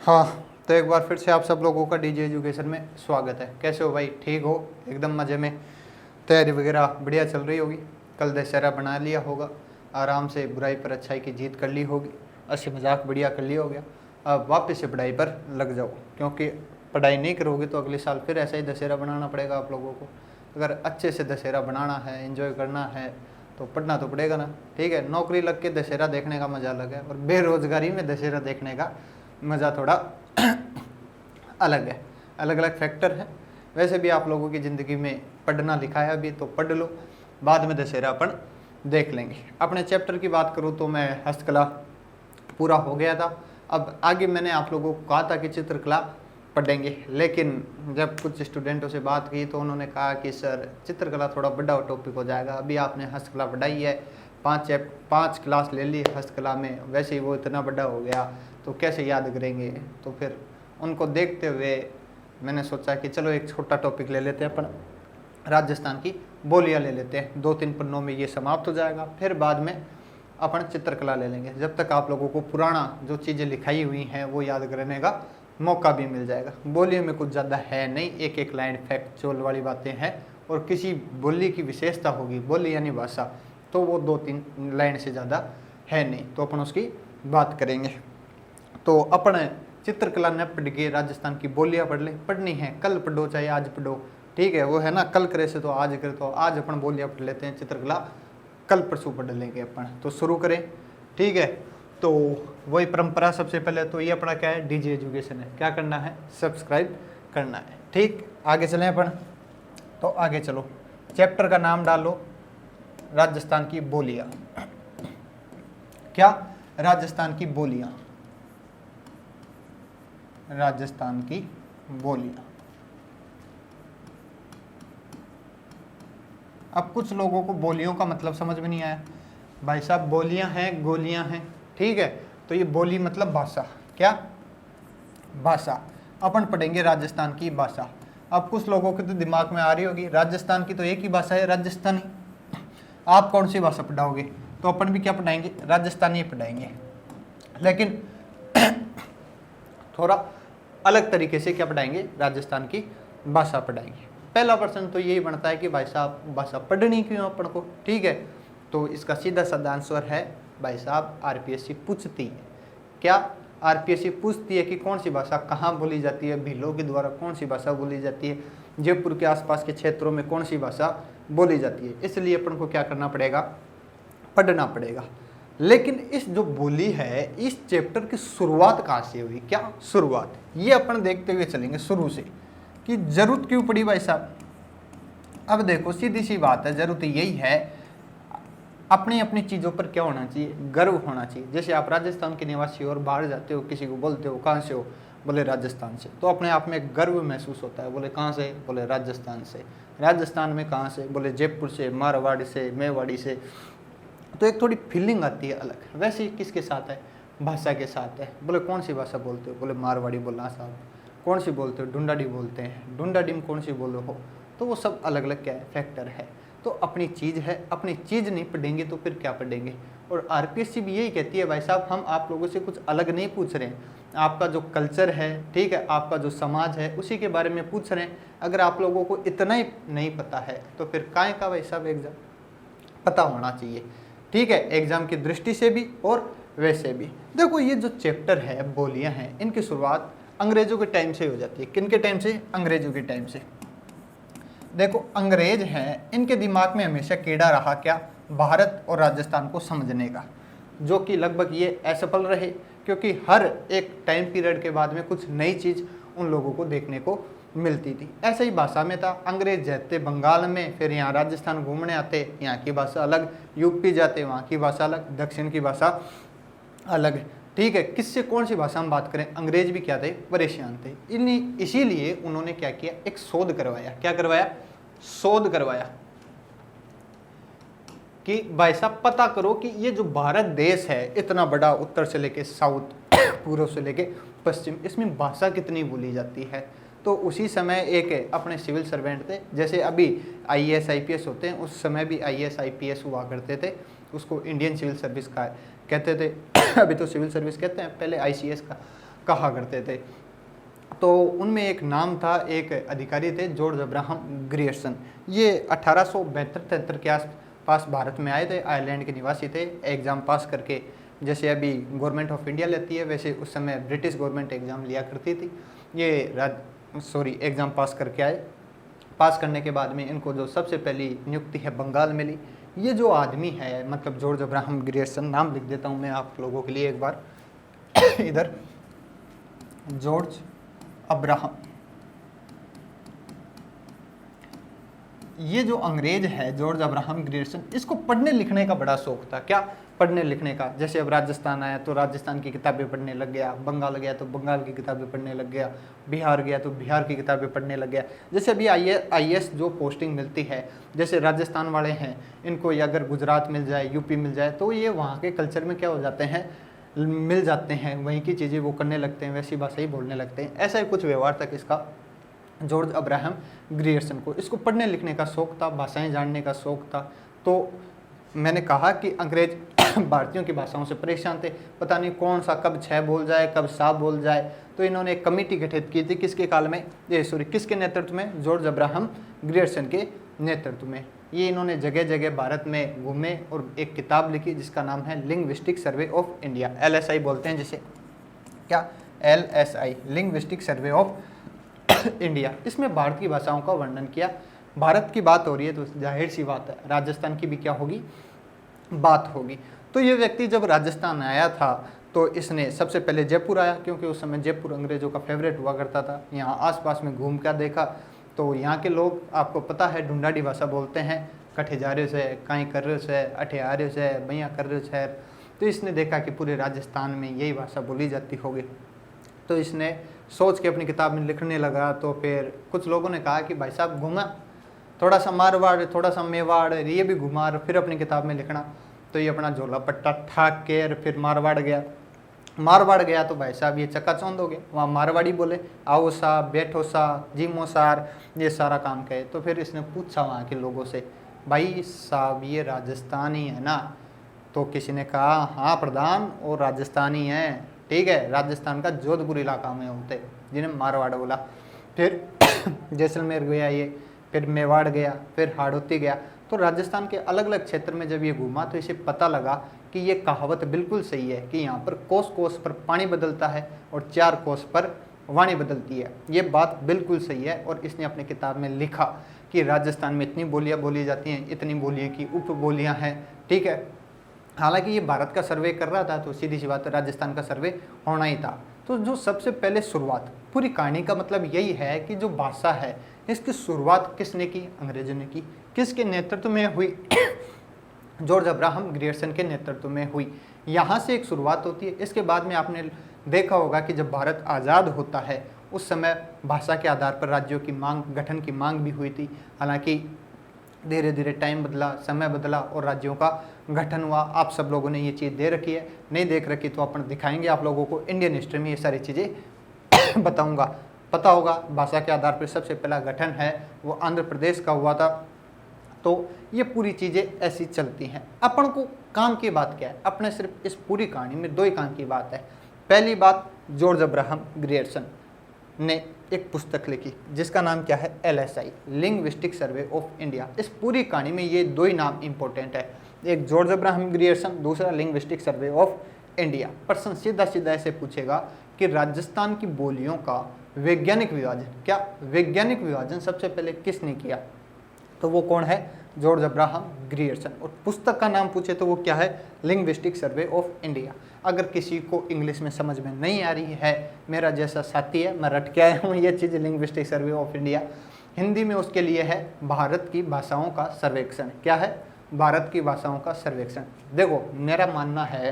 हाँ, तो एक बार फिर से आप सब लोगों का डीजे एजुकेशन में स्वागत है। कैसे हो भाई? ठीक हो? एकदम मज़े में? तैयारी वगैरह बढ़िया चल रही होगी। कल दशहरा बना लिया होगा, आराम से बुराई पर अच्छाई की जीत कर ली होगी, हंसी मजाक बढ़िया कर लिया हो गया। अब वापस से पढ़ाई पर लग जाओ, क्योंकि पढ़ाई नहीं करोगे तो अगले साल फिर ऐसा ही दशहरा बनाना पड़ेगा आप लोगों को। अगर अच्छे से दशहरा बनाना है, एंजॉय करना है, तो पढ़ना तो पड़ेगा ना। ठीक है, नौकरी लग के दशहरा देखने का मज़ा अलग है, और बेरोजगारी में दशहरा देखने का मज़ा थोड़ा अलग है। अलग अलग फैक्टर है। वैसे भी आप लोगों की ज़िंदगी में पढ़ना लिखा है अभी, तो पढ़ लो, बाद में दशहरा अपन देख लेंगे। अपने चैप्टर की बात करूँ तो मैं हस्तकला पूरा हो गया था। अब आगे मैंने आप लोगों को कहा था कि चित्रकला पढ़ेंगे, लेकिन जब कुछ स्टूडेंटों से बात की तो उन्होंने कहा कि सर चित्रकला थोड़ा बड़ा टॉपिक हो जाएगा। अभी आपने हस्तकला पढ़ाई है, 5 क्लास ले ली हस्तकला में, वैसे ही वो इतना बड़ा हो गया तो कैसे याद करेंगे। तो फिर उनको देखते हुए मैंने सोचा कि चलो एक छोटा टॉपिक ले लेते हैं अपन, राजस्थान की बोलियाँ ले लेते हैं। 2-3 पन्नों में ये समाप्त हो जाएगा, फिर बाद में अपन चित्रकला ले लेंगे। जब तक आप लोगों को पुराना जो चीज़ें लिखाई हुई हैं वो याद करने का मौका भी मिल जाएगा। बोलियों में कुछ ज़्यादा है नहीं, एक एक लाइन फैक्चुअल वाली बातें हैं, और किसी बोली की विशेषता होगी, बोली यानी भाषा, तो वो 2-3 लाइन से ज़्यादा है नहीं, तो अपन उसकी बात करेंगे। तो अपन चित्रकला न पढ़ के राजस्थान की बोलियाँ पढ़ ले, पढ़नी है कल पढ़ो चाहे आज पढ़ो, ठीक है, वो है ना, कल करे से तो आज करे, तो आज अपन बोलियाँ पढ़ लेते हैं, चित्रकला कल परसों पढ़ लेंगे अपन। तो शुरू करें, ठीक है। तो वही परंपरा, सबसे पहले तो ये अपना क्या है, डीजे एजुकेशन है, क्या करना है, सब्सक्राइब करना है, ठीक। आगे चलें अपन, तो आगे चलो, चैप्टर का नाम डालो राजस्थान की बोलियाँ। क्या? राजस्थान की बोलियाँ, राजस्थान की बोलियाँ। अब कुछ लोगों को बोलियों का मतलब समझ में नहीं आया। भाई साहब, बोलियां हैं, गोलियां हैं, ठीक है, तो ये बोली मतलब भाषा। क्या? भाषा। अपन पढ़ेंगे राजस्थान की भाषा। अब कुछ लोगों के तो दिमाग में आ रही होगी, राजस्थान की तो एक ही भाषा है, राजस्थानी। आप कौन सी भाषा पढ़ाओगे? तो अपन भी क्या पढ़ाएंगे, राजस्थानी पढ़ाएंगे, लेकिन थोड़ा अलग तरीके से क्या पढ़ाएंगे, राजस्थान की भाषा पढ़ाएंगे। पहला प्रश्न तो यही बनता है कि भाई साहब भाषा पढ़नी क्यों अपन को, ठीक है। तो इसका सीधा साधा आंसर है भाई साहब, आरपीएससी पूछती है। क्या? आरपीएससी पूछती है कि कौन सी भाषा कहाँ बोली जाती है, भीलों के द्वारा कौन सी भाषा बोली जाती है, जयपुर के आसपास के क्षेत्रों में कौन सी भाषा बोली जाती है। इसलिए अपन को क्या करना पड़ेगा, पढ़ना पड़ेगा। लेकिन इस जो बोली है, इस चैप्टर की शुरुआत कहाँ से हुई? क्या शुरुआत? ये अपन देखते हुए चलेंगे शुरू से, कि जरूरत क्यों पड़ी भाई साहब। अब देखो, सीधी सी बात है, जरूरत यही है, अपनी अपनी चीज़ों पर क्या होना चाहिए, गर्व होना चाहिए। जैसे आप राजस्थान के निवासी हो और बाहर जाते हो, किसी को बोलते हो कहाँ से हो, बोले राजस्थान से, तो अपने आप में गर्व महसूस होता है। बोले कहाँ से? बोले राजस्थान से। राजस्थान में कहाँ से? बोले जयपुर से, मारवाड़ से, मेवाड़ी से। तो एक थोड़ी फीलिंग आती है अलग। वैसे ही किसके साथ है, भाषा के साथ है। बोले कौन सी भाषा बोलते हो? बोले मारवाड़ी बोलना साहब। कौन सी बोलते हो? ढूंढाडी बोलते हैं। ढूंढाडी में कौन सी बोलो हो? तो वो सब अलग अलग क्या है, फैक्टर है। तो अपनी चीज़ है, अपनी चीज़ नहीं पढ़ेंगे तो फिर क्या पढ़ेंगे। और आरपीएससी भी यही कहती है भाई साहब, हम आप लोगों से कुछ अलग नहीं पूछ रहे हैं, आपका जो कल्चर है, ठीक है, आपका जो समाज है, उसी के बारे में पूछ रहे हैं। अगर आप लोगों को इतना ही नहीं पता है तो फिर काहे का भाई साहब एग्जाम पता होना चाहिए, ठीक है, एग्जाम की दृष्टि से भी और वैसे भी। देखो, ये जो चैप्टर है, बोलियां हैं, इनकी शुरुआत अंग्रेजों के टाइम से हो जाती है। किन के टाइम से? अंग्रेजों के टाइम से। देखो, अंग्रेज हैं, इनके दिमाग में हमेशा कीड़ा रहा क्या, भारत और राजस्थान को समझने का, जो कि लगभग ये असफल रहे, क्योंकि हर एक टाइम पीरियड के बाद में कुछ नई चीज़ उन लोगों को देखने को मिलती थी। ऐसे ही भाषा में था, अंग्रेज जाते बंगाल में, फिर यहाँ राजस्थान घूमने आते, यहाँ की भाषा अलग, यूपी जाते वहाँ की भाषा अलग, दक्षिण की भाषा अलग, ठीक है। किससे, कौन सी भाषा हम बात करें, अंग्रेज भी क्या थे, परेशान थे। इसीलिए उन्होंने क्या किया, एक शोध करवाया। क्या करवाया? शोध करवाया कि भाई साहब पता करो कि ये जो भारत देश है इतना बड़ा, उत्तर से लेके साउथ, पूर्व से लेके पश्चिम, इसमें भाषा कितनी बोली जाती है। तो उसी समय एक अपने सिविल सर्वेंट थे, जैसे अभी आईएएस आईपीएस होते हैं, उस समय भी आईएएस आईपीएस हुआ करते थे, उसको इंडियन सिविल सर्विस का कहते थे। अभी तो सिविल सर्विस कहते हैं, पहले आईसीएस का। कहा करते थे। तो उनमें एक नाम था, एक अधिकारी थे जॉर्ज अब्राहम ग्रियर्सन। ये 1872-73 के आसपास भारत में आए थे, आयरलैंड के निवासी थे। एग्ज़ाम पास करके, जैसे अभी गवर्नमेंट ऑफ इंडिया लेती है वैसे उस समय ब्रिटिश गवर्नमेंट एग्ज़ाम लिया करती थी। ये एग्ज़ाम पास करके आए। पास करने के बाद में इनको जो सबसे पहली नियुक्ति है बंगाल मिली। ये जो आदमी है, मतलब जॉर्ज अब्राहम ग्रियर्सन, नाम लिख देता हूँ मैं आप लोगों के लिए एक बार इधर, जॉर्ज अब्राहम। ये जो अंग्रेज है जॉर्ज अब्राहम ग्रियर्सन, इसको पढ़ने लिखने का बड़ा शौक था। क्या? पढ़ने लिखने का। जैसे अब राजस्थान आया तो राजस्थान की किताबें पढ़ने लग गया, बंगाल गया तो बंगाल की किताबें पढ़ने लग गया, बिहार गया तो बिहार की किताबें पढ़ने लग गया। जैसे अभी IAS जो पोस्टिंग मिलती है, जैसे राजस्थान वाले हैं, इनको या अगर गुजरात मिल जाए, यूपी मिल जाए, तो ये वहाँ के कल्चर में क्या हो जाते हैं, मिल जाते हैं, वहीं की चीज़ें वो करने लगते हैं, वैसी भाषा ही बोलने लगते हैं। ऐसा ही कुछ व्यवहार तक इसका जॉर्ज अब्राहम ग्रियर्सन को। इसको पढ़ने लिखने का शौक था, भाषाएं जानने का शौक था। तो मैंने कहा कि अंग्रेज भारतीयों की भाषाओं से परेशान थे, पता नहीं कौन सा कब छः बोल जाए, कब सात बोल जाए। तो इन्होंने एक कमेटी गठित की थी, किसके काल में, किसके नेतृत्व में, जॉर्ज अब्राहम ग्रियर्सन के नेतृत्व में। ये इन्होंने जगह जगह भारत में घूमे और एक किताब लिखी जिसका नाम है linguistic survey of India, LSI बोलते हैं जिसे। क्या? LSI, linguistic survey of India. इसमें भारत की भाषाओं का वर्णन किया। भारत की बात हो रही है तो जाहिर सी बात है राजस्थान की भी क्या होगी, बात होगी। तो ये व्यक्ति जब राजस्थान आया था तो इसने सबसे पहले जयपुर आया, क्योंकि उस समय जयपुर अंग्रेजों का फेवरेट हुआ करता था। यहाँ आसपास में घूम कर देखा तो यहाँ के लोग, आपको पता है, ढूंढाड़ी भाषा बोलते हैं। कठे जा रहे से, काई कर रहे से, अठे आ रहे से, भैया कर रहे से। तो इसने देखा कि पूरे राजस्थान में यही भाषा बोली जाती होगी। तो इसने सोच के अपनी किताब में लिखने लगा। तो फिर कुछ लोगों ने कहा कि भाई साहब घुमा, थोड़ा सा मारवाड़, थोड़ा सा मेवाड़, ये भी घुमा, फिर अपनी किताब में लिखना। तो ये अपना झोला पट्टा ठाक के फिर मारवाड़ गया। मारवाड़ गया तो भाई साहब ये चकाचौंध हो गया, वहाँ मारवाड़ी बोले, आओ सा, बैठो सा, जीमो सार, ये सारा काम कहे। तो फिर इसने पूछा वहाँ के लोगों से, भाई साहब ये राजस्थानी है ना? तो किसी ने कहा हाँ प्रधान, और राजस्थानी है, ठीक है, राजस्थान का जोधपुर इलाका में होते, जिन्हें मारवाड़ बोला। फिर जैसलमेर गया ये, फिर मेवाड़ गया, फिर हाड़ौती गया। तो राजस्थान के अलग अलग क्षेत्र में जब ये घूमा तो इसे पता लगा कि ये कहावत बिल्कुल सही है कि यहाँ पर कोस कोस पर पानी बदलता है और 4 कोस पर वाणी बदलती है। ये बात बिल्कुल सही है। और इसने अपनी किताब में लिखा कि राजस्थान में इतनी बोलियाँ बोली जाती हैं, इतनी बोलियों की उप बोलियाँ हैं, ठीक है। हालांकि ये भारत का सर्वे कर रहा था तो सीधी सी बात है राजस्थान का सर्वे होना ही था। तो जो सबसे पहले शुरुआत, पूरी कहानी का मतलब यही है कि जो भाषा है इसकी शुरुआत किसने की, अंग्रेजों ने की। किसके नेतृत्व में हुई? जॉर्ज अब्राहम ग्रियर्सन के नेतृत्व में हुई। यहाँ से एक शुरुआत होती है। इसके बाद में आपने देखा होगा कि जब भारत आज़ाद होता है उस समय भाषा के आधार पर राज्यों की मांग, गठन की मांग भी हुई थी। हालांकि धीरे धीरे टाइम बदला, समय बदला और राज्यों का गठन हुआ। आप सब लोगों ने ये चीज़ दे रखी है, नहीं देख रखी तो अपन दिखाएंगे आप लोगों को। इंडियन हिस्ट्री में ये सारी चीज़ें बताऊंगा, पता होगा। भाषा के आधार पर सबसे पहला गठन है वो आंध्र प्रदेश का हुआ था। तो ये पूरी चीज़ें ऐसी चलती हैं। अपन को काम की बात क्या है, अपने सिर्फ इस पूरी कहानी में 2 ही काम की बात है। पहली बात, जॉर्ज अब्राहम ग्रियर्सन ने एक पुस्तक लिखी जिसका नाम क्या है, LSI, linguistic survey of India. इस पूरी कहानी में ये 2 ही नाम इंपॉर्टेंट है, एक जॉर्ज अब्राहम ग्रियर्सन, दूसरा लिंग्विस्टिक सर्वे ऑफ इंडिया। प्रश्न सीधा सीधा ऐसे पूछेगा कि राजस्थान की बोलियों का वैज्ञानिक विभाजन, क्या वैज्ञानिक विभाजन सबसे पहले किसने किया? तो वो कौन है? George Abraham Grierson. और पुस्तक का नाम पूछे तो वो क्या है, लिंग्विस्टिक सर्वे ऑफ इंडिया। अगर किसी को इंग्लिश में समझ में नहीं आ रही है, मेरा जैसा साथी है, मैं रट के आया हूँ ये चीज़, linguistic survey of India, Hindi में उसके लिए है भारत की भाषाओं का सर्वेक्षण। क्या है? भारत की भाषाओं का सर्वेक्षण। देखो मेरा मानना है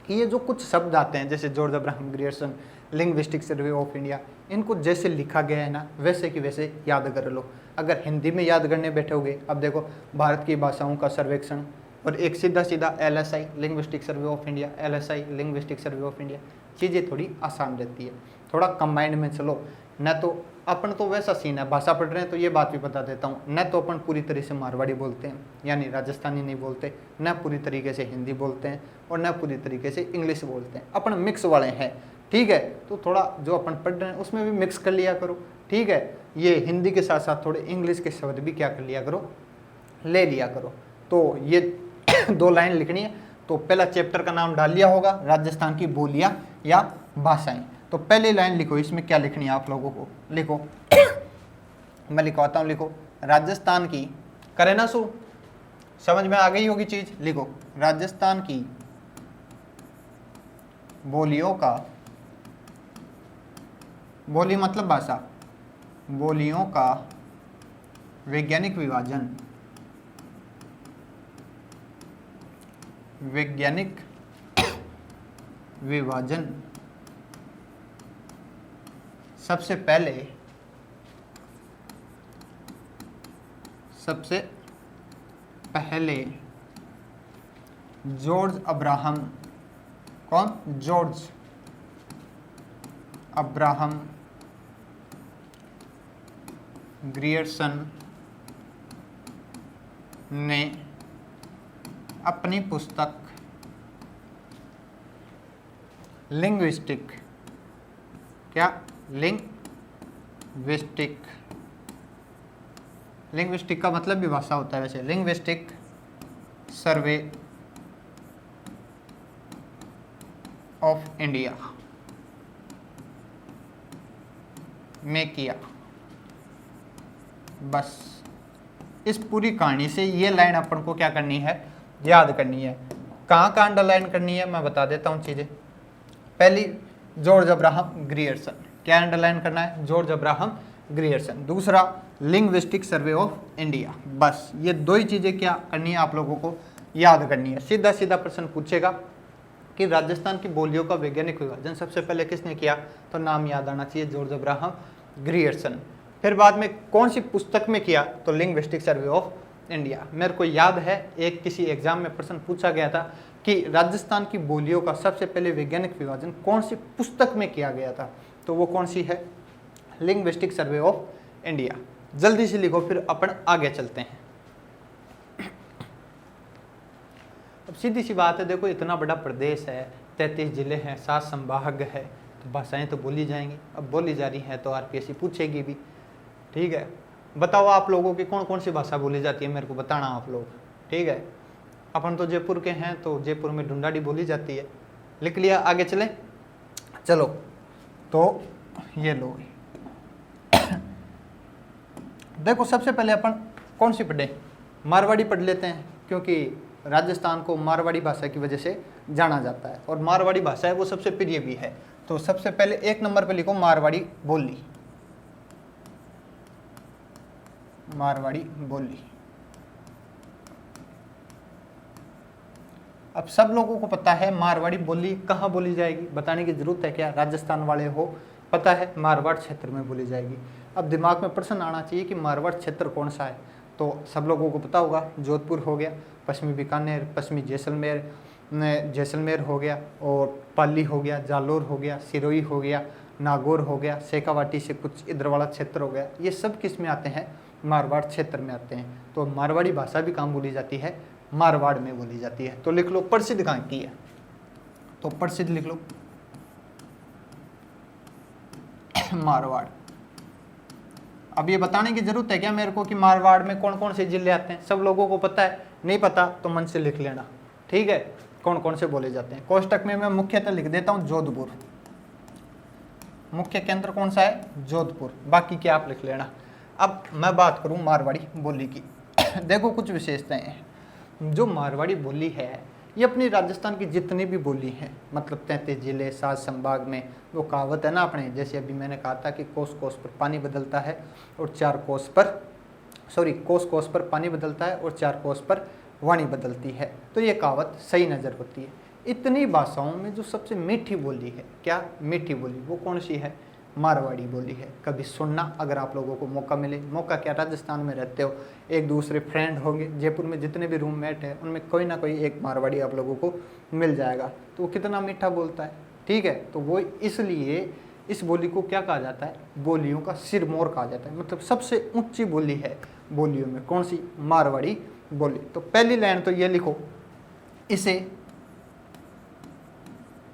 कि ये जो कुछ शब्द आते हैं जैसे George Abraham Grierson, linguistic survey of India, इनको जैसे लिखा गया है ना वैसे की वैसे याद कर लो। अगर हिंदी में याद करने बैठोगे, अब देखो भारत की भाषाओं का सर्वेक्षण और एक सीधा सीधा LSI, linguistic survey of India, LSI, linguistic survey of India, चीज़ें थोड़ी आसान रहती है। थोड़ा कंबाइंड में चलो, न तो अपन तो वैसा सीन है, भाषा पढ़ रहे हैं तो ये बात भी बता देता हूँ, न तो अपन पूरी तरह से मारवाड़ी बोलते हैं यानी राजस्थानी नहीं बोलते, न पूरी तरीके से हिंदी बोलते हैं और न पूरी तरीके से इंग्लिश बोलते हैं। अपन मिक्स वाले हैं, ठीक है। तो थोड़ा जो अपन पढ़ रहे हैं उसमें भी मिक्स कर लिया करो, ठीक है। ये हिंदी के साथ साथ थोड़े इंग्लिश के शब्द भी क्या कर लिया करो, ले लिया करो। तो ये 2 लाइन लिखनी है। तो पहला चैप्टर का नाम डाल लिया होगा, राजस्थान की बोलियां या भाषाएं। तो पहली लाइन लिखो, इसमें क्या लिखनी है आप लोगों को, लिखो मैं लिखवाता हूँ, लिखो राजस्थान की, करें ना शुरू, समझ में आ गई होगी चीज। लिखो राजस्थान की बोलियों का, बोली मतलब भाषा, बोलियों का वैज्ञानिक विभाजन, वैज्ञानिक विभाजन सबसे पहले जॉर्ज अब्राहम, कौन, जॉर्ज अब्राहम ग्रियर्सन ने अपनी पुस्तक लिंग्विस्टिक, क्या, लिंग्विस्टिक का मतलब भी भाषा होता है वैसे, लिंग्विस्टिक सर्वे ऑफ इंडिया में किया। बस इस पूरी कहानी से ये लाइन अपन को क्या करनी है, याद करनी है। कहाँ कहाँ अंडरलाइन करनी है मैं बता देता हूँ चीज़ें। पहली जॉर्ज अब्राहम ग्रियर्सन, क्या अंडरलाइन करना है, जॉर्ज अब्राहम ग्रियर्सन। दूसरा लिंग्विस्टिक सर्वे ऑफ इंडिया। बस ये 2 ही चीज़ें क्या करनी है आप लोगों को, याद करनी है। सीधा सीधा प्रश्न पूछेगा कि राजस्थान की बोलियों का वैज्ञानिक विभाजन सबसे पहले किसने किया, तो नाम याद आना चाहिए, जॉर्ज अब्राहम ग्रियर्सन। फिर बाद में कौन सी पुस्तक में किया, तो लिंग्विस्टिक सर्वे ऑफ इंडिया। मेरे को याद है एक किसी एग्जाम में प्रश्न पूछा गया था कि राजस्थान की बोलियों का सबसे पहले वैज्ञानिक विभाजन कौन सी पुस्तक में किया गया था, तो वो कौन सी है, लिंग्विस्टिक सर्वे ऑफ इंडिया। जल्दी से लिखो फिर अपन आगे चलते हैं। अब सीधी सी बात है, देखो इतना बड़ा प्रदेश है, 33 जिले हैं, 7 संभाग है, तो भाषाएं तो बोली जाएंगी। अब बोली जा रही हैं तो आरपीएससी पूछेगी भी, ठीक है। बताओ आप लोगों की कौन कौन सी भाषा बोली जाती है, मेरे को बताना आप लोग, ठीक है। अपन तो जयपुर के हैं, तो जयपुर में ढूंढाड़ी बोली जाती है, लिख लिया, आगे चले, चलो। तो ये लो, देखो सबसे पहले अपन कौन सी पढ़े, मारवाड़ी पढ़ लेते हैं, क्योंकि राजस्थान को मारवाड़ी भाषा की वजह से जाना जाता है, और मारवाड़ी भाषा है वो सबसे प्रिय भी है। तो सबसे पहले 1 नंबर पे लिखो मारवाड़ी बोली, मारवाड़ी बोली। अब सब लोगों को पता है मारवाड़ी बोली कहाँ बोली जाएगी, बताने की जरूरत है क्या, राजस्थान वाले हो, पता है मारवाड़ क्षेत्र में बोली जाएगी। अब दिमाग में प्रश्न आना चाहिए कि मारवाड़ क्षेत्र कौन सा है, तो सब लोगों को पता होगा, जोधपुर हो गया, पश्चिमी बीकानेर, पश्चिमी जैसलमेर हो गया, और पाली हो गया, जालोर हो गया, सिरोही हो गया, नागौर हो गया, शेखावाटी से कुछ इधर वाला क्षेत्र हो गया। ये सब किस में आते हैं, मारवाड़ क्षेत्र में आते हैं। तो मारवाड़ी भाषा भी कहाँ बोली जाती है, मारवाड़ में बोली जाती है। तो लिख लो प्रसिद्ध कहाँ की है, तो प्रसिद्ध लिख लो मारवाड़। अब ये बताने की जरूरत है क्या मेरे को कि मारवाड़ में कौन कौन से जिले आते हैं, सब लोगों को पता है, नहीं पता तो मन से लिख लेना, ठीक है, कौन कौन से बोले जाते हैं। कोष्टक में मैं मुख्यतः लिख देता हूँ जोधपुर, मुख्य केंद्र कौन सा है, जोधपुर, बाकी क्या आप लिख लेना। अब मैं बात करूँ मारवाड़ी बोली की, देखो कुछ विशेषताएं हैं। जो मारवाड़ी बोली है ये अपनी राजस्थान की जितनी भी बोली हैं, मतलब 33 जिले, 7 संभाग में, वो कहावत है ना अपने, जैसे अभी मैंने कहा था कि कोस कोस पर पानी बदलता है और 4 कोस पर, कोस कोस पर पानी बदलता है और 4 कोस पर वाणी बदलती है। तो ये कहावत सही नज़र होती है। इतनी भाषाओं में जो सबसे मीठी बोली है, क्या मीठी बोली, वो कौन सी है, मारवाड़ी बोली है। कभी सुनना अगर आप लोगों को मौका मिले, मौका क्या, राजस्थान में रहते हो, एक दूसरे फ्रेंड होंगे, जयपुर में जितने भी रूममेट हैं उनमें कोई ना कोई एक मारवाड़ी आप लोगों को मिल जाएगा। तो वो कितना मीठा बोलता है, ठीक है। तो वो इसलिए इस बोली को क्या कहा जाता है, बोलियों का सिरमौर कहा जाता है, मतलब सबसे ऊंची बोली है बोलियों में, कौन सी, मारवाड़ी बोली। तो पहली लाइन तो ये लिखो, इसे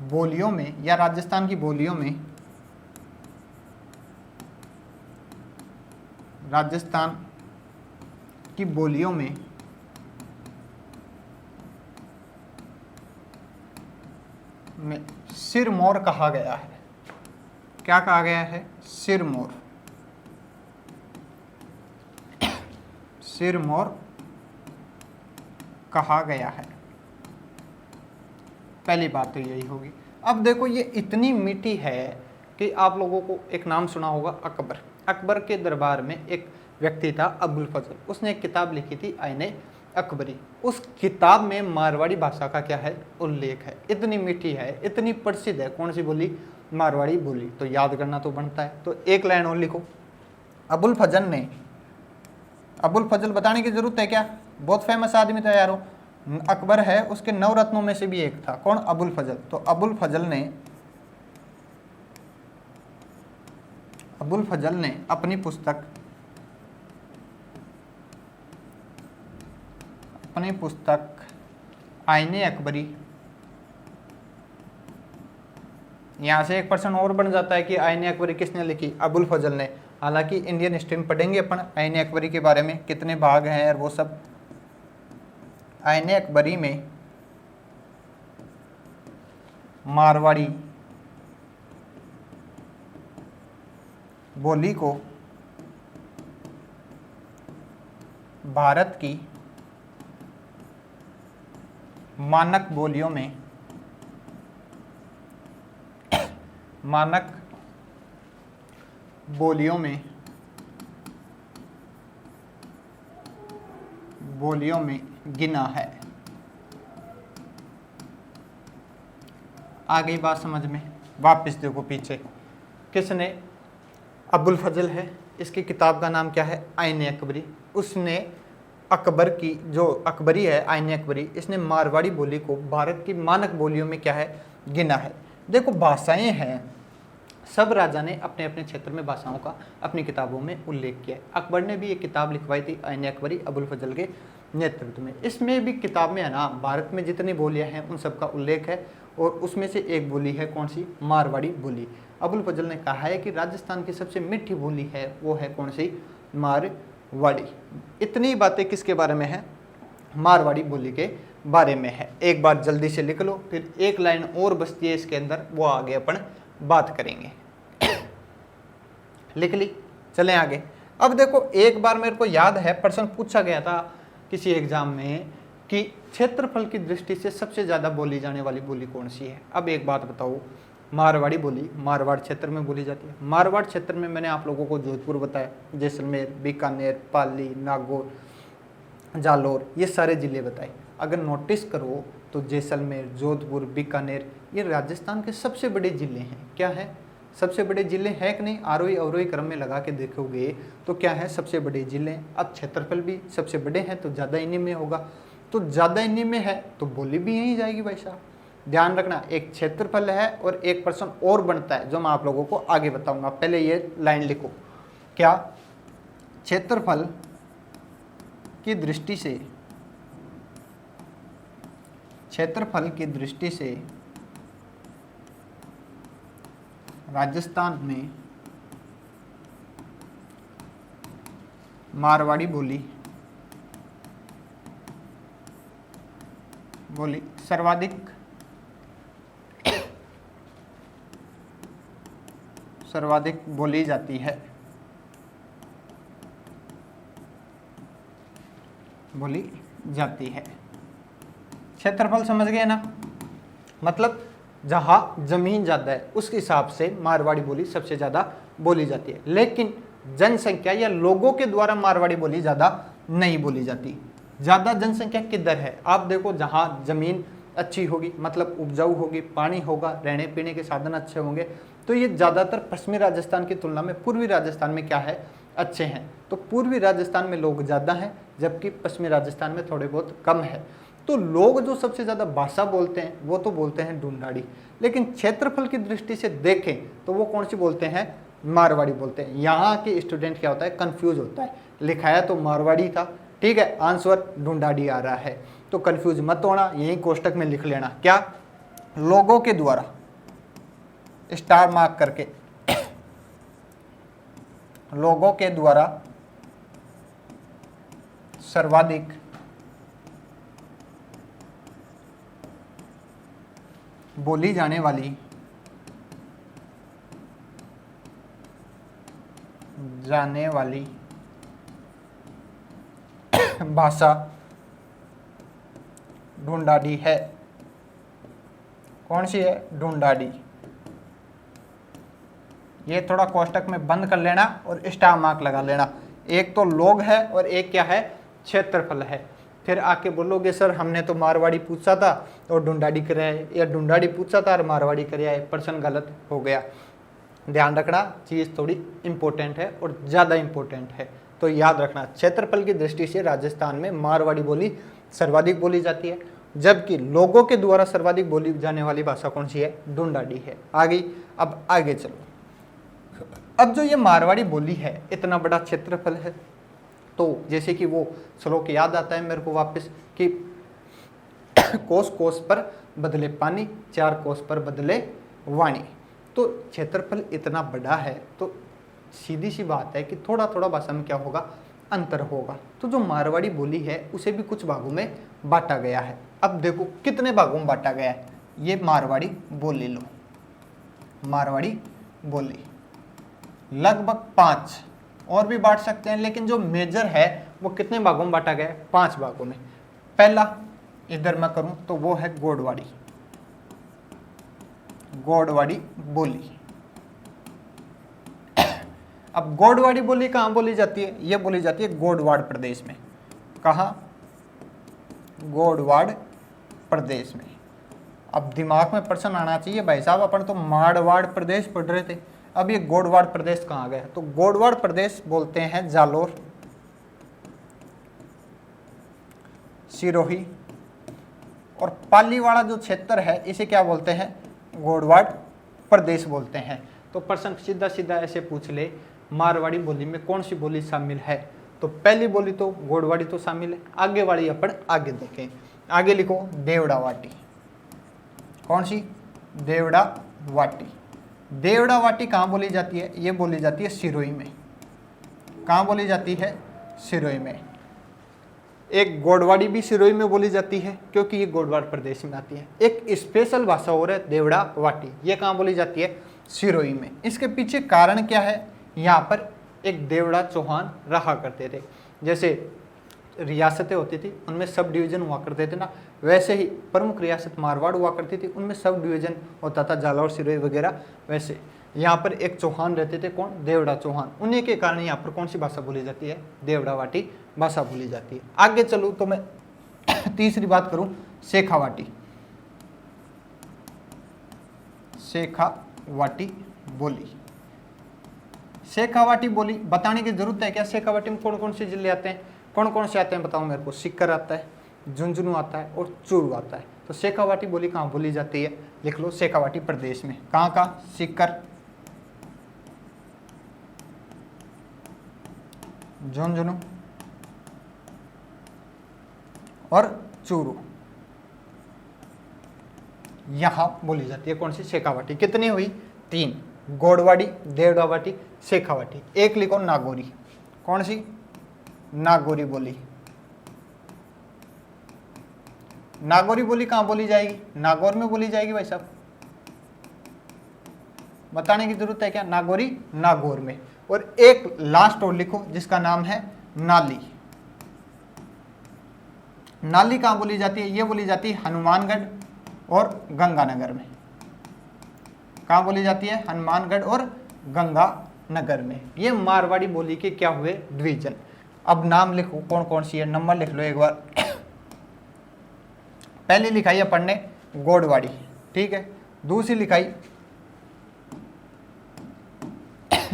बोलियों में या राजस्थान की बोलियों में, राजस्थान की बोलियों में सिरमौर कहा गया है। क्या कहा गया है? सिरमौर। सिरमौर कहा गया है। पहली बात तो यही होगी। अब देखो ये इतनी मीठी है कि आप लोगों को एक नाम सुना होगा, अकबर। अकबर के दरबार में एक व्यक्ति था अबुल फजल, उसने एक किताब लिखी थी आईने अकबरी। उस किताब में मारवाड़ी भाषा का क्या है? उल्लेख है। इतनी मीठी है, इतनी प्रसिद्ध है। कौन सी बोली? मारवाड़ी बोली। तो याद करना तो बनता है। तो एक लाइन और लिखो। अबुल फजल ने, अबुल फजल बताने की जरूरत है क्या? बहुत फेमस आदमी था यारो। अकबर है उसके 9 रत्नों में से भी एक था। कौन? अबुल फजल। तो अबुल फजल ने अपनी पुस्तक आईने अकबरी, यहां से 1% और बन जाता है कि आईने अकबरी किसने लिखी? अबुल फजल ने। हालांकि इंडियन हिस्ट्री में पढ़ेंगे अपन आईने अकबरी के बारे में, कितने भाग हैं और वो सब। आईने अकबरी में मारवाड़ी बोली को भारत की मानक बोलियों में गिना है। आ गई बात समझ में? वापस देखो पीछे, किसने? अबुल फजल है, इसकी किताब का नाम क्या है? आईने अकबरी। उसने अकबर की जो अकबरी है, आईने अकबरी, इसने मारवाड़ी बोली को भारत की मानक बोलियों में क्या है? गिना है। देखो भाषाएं हैं, सब राजा ने अपने अपने क्षेत्र में भाषाओं का अपनी किताबों में उल्लेख किया है। अकबर ने भी एक किताब लिखवाई थी आईने अकबरी अबुल फजल के नेतृत्व में। इसमें भी किताब में है ना, भारत में जितनी बोलियां हैं उन सब का उल्लेख है, और उसमें से एक बोली है कौन सी? मारवाड़ी बोली। अबुल फजल ने कहा है कि राजस्थान की सबसे मीठी बोली है वो है कौन सी? मारवाड़ी। इतनी बातें किसके बारे में है? मारवाड़ी बोली के बारे में है। एक बात जल्दी से लिख लो, फिर एक लाइन और बचती है इसके अंदर, वो आगे अपन बात करेंगे। लिख ली? चलें आगे। अब देखो एक बार मेरे को याद है प्रश्न पूछा गया था किसी एग्जाम में कि क्षेत्रफल की दृष्टि से सबसे ज्यादा बोली जाने वाली बोली कौन सी है। अब एक बात बताओ, मारवाड़ी बोली मारवाड़ क्षेत्र में बोली जाती है। मारवाड़ क्षेत्र में मैंने आप लोगों को जोधपुर बताया, जैसलमेर, बीकानेर, पाली, नागौर, जालौर, ये सारे जिले बताए। अगर नोटिस करो तो जैसलमेर, जोधपुर, बीकानेर ये राजस्थान के सबसे बड़े जिले हैं। क्या है? सबसे बड़े जिले हैं कि नहीं? आरोही अवरोही क्रम में लगा के देखोगे तो क्या है? सबसे बड़े जिले। अब क्षेत्रफल भी सबसे बड़े हैं तो ज़्यादा इन्हीं में होगा, तो ज़्यादा इन्हीं में है तो बोली भी यहीं जाएगी भाई साहब। ध्यान रखना, एक क्षेत्रफल है और 1% और बनता है जो मैं आप लोगों को आगे बताऊंगा। पहले ये लाइन लिखो। क्या? क्षेत्रफल की दृष्टि से राजस्थान में मारवाड़ी बोली सर्वाधिक बोली जाती है। क्षेत्रफल समझ गए ना? मतलब जहां जमीन ज्यादा है उस हिसाब से मारवाड़ी बोली सबसे ज्यादा बोली जाती है, लेकिन जनसंख्या या लोगों के द्वारा मारवाड़ी बोली ज्यादा नहीं बोली जाती। ज्यादा जनसंख्या किधर है? आप देखो, जहां जमीन अच्छी होगी, मतलब उपजाऊ होगी, पानी होगा, रहने पीने के साधन अच्छे होंगे, तो ये ज्यादातर पश्चिमी राजस्थान की तुलना में पूर्वी राजस्थान में क्या है? अच्छे हैं। तो पूर्वी राजस्थान में लोग ज्यादा हैं जबकि पश्चिमी राजस्थान में थोड़े बहुत कम है। तो लोग जो सबसे ज्यादा भाषा बोलते हैं वो तो बोलते हैं ढूंढाड़ी, लेकिन क्षेत्रफल की दृष्टि से देखें तो वो कौन सी बोलते हैं? मारवाड़ी बोलते हैं। यहाँ के स्टूडेंट क्या होता है? कंफ्यूज होता है, लिखाया तो मारवाड़ी था, ठीक है, आंसर ढूंढाड़ी आ रहा है, तो कंफ्यूज मत होना, यही कोष्टक में लिख लेना। क्या? लोगों के द्वारा स्टार मार्क करके, लोगों के द्वारा सर्वाधिक बोली जाने वाली भाषा ढूंढाड़ी है। कौन सी है? ढूंढाड़ी। ये थोड़ा कोष्टक में बंद कर लेना और स्टार मार्क लगा लेना। एक तो लोग है और एक क्या है? क्षेत्रफल है। फिर आके बोलोगे सर हमने तो मारवाड़ी पूछा था और ढूंढाड़ी कराया है, या ढूंढाड़ी पूछा था और मारवाड़ी कराया है, प्रश्न गलत हो गया। ध्यान रखना, चीज़ थोड़ी इंपॉर्टेंट है और ज़्यादा इंपॉर्टेंट है, तो याद रखना। क्षेत्रफल की दृष्टि से राजस्थान में मारवाड़ी बोली सर्वाधिक बोली जाती है, जबकि लोगों के द्वारा सर्वाधिक बोली जाने वाली भाषा कौन सी है? ढूंढाड़ी है। अब आगे चलो। अब जो ये मारवाड़ी बोली है, इतना बड़ा क्षेत्रफल है, तो जैसे कि वो श्लोक याद आता है मेरे को वापस कि कोस कोस पर बदले पानी, 4 कोस पर बदले वाणी। तो क्षेत्रफल इतना बड़ा है, तो सीधी सी बात है कि थोड़ा थोड़ा भाषा में क्या होगा? अंतर होगा। तो जो मारवाड़ी बोली है उसे भी कुछ भागों में बांटा गया है। अब देखो कितने भागों में बांटा गया है। ये मारवाड़ी बोली लो, मारवाड़ी बोली लगभग 5, और भी बांट सकते हैं, लेकिन जो मेजर है वो कितने भागों में बांटा गया है? 5 भागों में। पहला इधर मैं करूं तो वो है गोडवाड़ी, गोडवाड़ी बोली। अब गोडवाड़ी बोली कहाँ बोली जाती है? ये बोली जाती है गोडवाड़ प्रदेश में। कहाँ? गोडवाड़ प्रदेश में। अब दिमाग में प्रश्न आना चाहिए, भाई साहब अपन तो मारवाड़ प्रदेश पढ़ रहे थे, अब ये गोडवाड़ प्रदेश कहाँ गया? तो गोडवाड़ प्रदेश बोलते हैं जालोर, सिरोही और पालीवाड़ा जो क्षेत्र है इसे क्या बोलते हैं? गोडवाड़ प्रदेश बोलते हैं। तो प्रश्न सीधा सीधा ऐसे पूछ ले, मारवाड़ी बोली में कौन सी बोली शामिल है? तो पहली बोली तो गोडवाड़ी तो शामिल है। आगे वाली अपन आगे देखें। आगे लिखो देवड़ावाटी। कौन सी? देवड़ावाटी। देवड़ावाटी कहाँ बोली जाती है? ये बोली जाती है सिरोही में। कहाँ बोली जाती है? सिरोही में। एक गोडवाड़ी भी सिरोही में बोली जाती है क्योंकि ये गोडवाड़ प्रदेश में आती है। एक स्पेशल भाषा और है देवड़ावाटी, ये कहाँ बोली जाती है? सिरोही में। इसके पीछे कारण क्या है? यहाँ पर एक देवड़ा चौहान रहा करते थे। जैसे रियासतें होती थी उनमें सब डिवीज़न हुआ करते थे ना, वैसे ही प्रमुख रियासत मारवाड़ हुआ करती थी, उनमें सब डिवीज़न होता था, जालौर, सिरोही वगैरह। वैसे यहाँ पर एक चौहान रहते थे, कौन? देवड़ा चौहान। उन्हीं के कारण यहाँ पर कौन सी भाषा बोली जाती है? देवड़ावाटी भाषा बोली जाती है। आगे चलूँ तो मैं तीसरी बात करूँ, शेखावाटी। शेखावाटी बोली। शेखावाटी बोली बताने की जरूरत है क्या? शेखावाटी में कौन कौन से जिले आते हैं? कौन कौन से आते हैं बताओ मेरे को? सीकर आता है, झुंझुनू आता है और चूरू आता है। तो शेखावाटी बोली कहाँ बोली जाती है? लिख लो, शेखावाटी प्रदेश में। कहाँ का? सीकर, झुंझुनू और चूरू, यहां बोली जाती है। कौन सी? शेखावाटी। कितनी हुई? 3, गोडवाड़ी, देवड़ावाटी, शेखावाटी। एक लिखो नागौरी। कौन सी? नागौरी बोली। नागौरी बोली कहाँ बोली जाएगी? नागौर में बोली जाएगी भाई साहब, बताने की जरूरत है क्या? नागौरी, नागौर में। और एक लास्ट और लिखो जिसका नाम है नाली। नाली कहाँ बोली जाती है? ये बोली जाती है हनुमानगढ़ और गंगानगर में। कहाँ बोली जाती है? हनुमानगढ़ और गंगानगर में। ये मारवाड़ी बोली के क्या हुए? डिवीजन। अब नाम लिखो कौन कौन सी है, नंबर लिख लो एक बार। पहली लिखाई अपन ने गोडवाड़ी, ठीक है। दूसरी लिखाई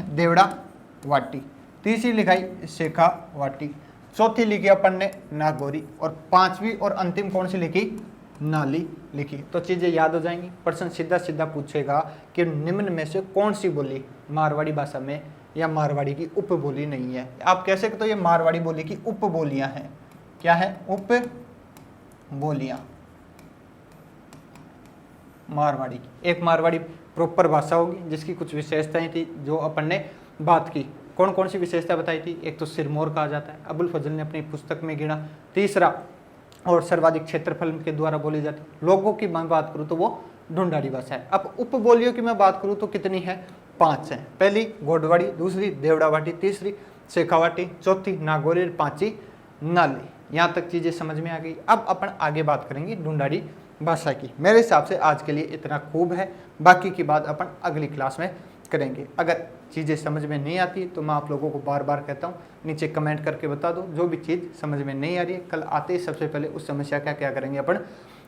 देवड़ावाटी, तीसरी लिखाई शेखावाटी, चौथी लिखी अपन ने नागौरी और पांचवी और अंतिम कौन सी लिखी? नाली लिखी। तो चीजें याद हो जाएंगी। प्रश्न सीधा सीधा पूछेगा कि निम्न में से कौन सी बोली मारवाड़ी भाषा में या मारवाड़ी की उपबोली नहीं है। आप कह सकते हो ये मारवाड़ी बोली की उपबोलियां हैं। क्या है? उपबोलियां। मारवाड़ी की। एक मारवाड़ी प्रॉपर भाषा होगी जिसकी कुछ विशेषताएं थी जो अपन ने बात की। कौन कौन सी विशेषता बताई थी? एक तो सिरमौर कहा जाता है, अबुल फजल ने अपनी पुस्तक में गिना। तीसरा, और सर्वाधिक क्षेत्रफल के द्वारा बोली जाती। लोगों की मैं बात करूँ तो वो ढूंढाड़ी भाषा है। अब उपबोलियों की मैं बात करूँ तो कितनी है? 5 हैं। पहली गोडवाड़ी, दूसरी देवड़ावाटी, तीसरी शेखावाटी, चौथी नागौरी, पांचवी नाली। यहाँ तक चीज़ें समझ में आ गई। अब अपन आगे बात करेंगे ढूंढाड़ी भाषा की। मेरे हिसाब से आज के लिए इतना खूब है, बाकी की बात अपन अगली क्लास में करेंगे। अगर चीज़ें समझ में नहीं आती तो मैं आप लोगों को बार बार कहता हूँ नीचे कमेंट करके बता दो। जो भी चीज़ समझ में नहीं आ रही है, कल आते ही सबसे पहले उस समस्या का क्या करेंगे अपन?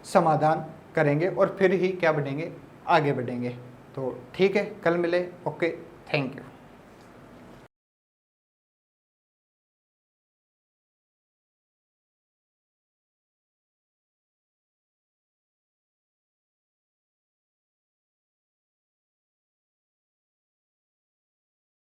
समाधान करेंगे और फिर ही क्या बढ़ेंगे? आगे बढ़ेंगे। तो ठीक है, कल मिले। Okay, thank you.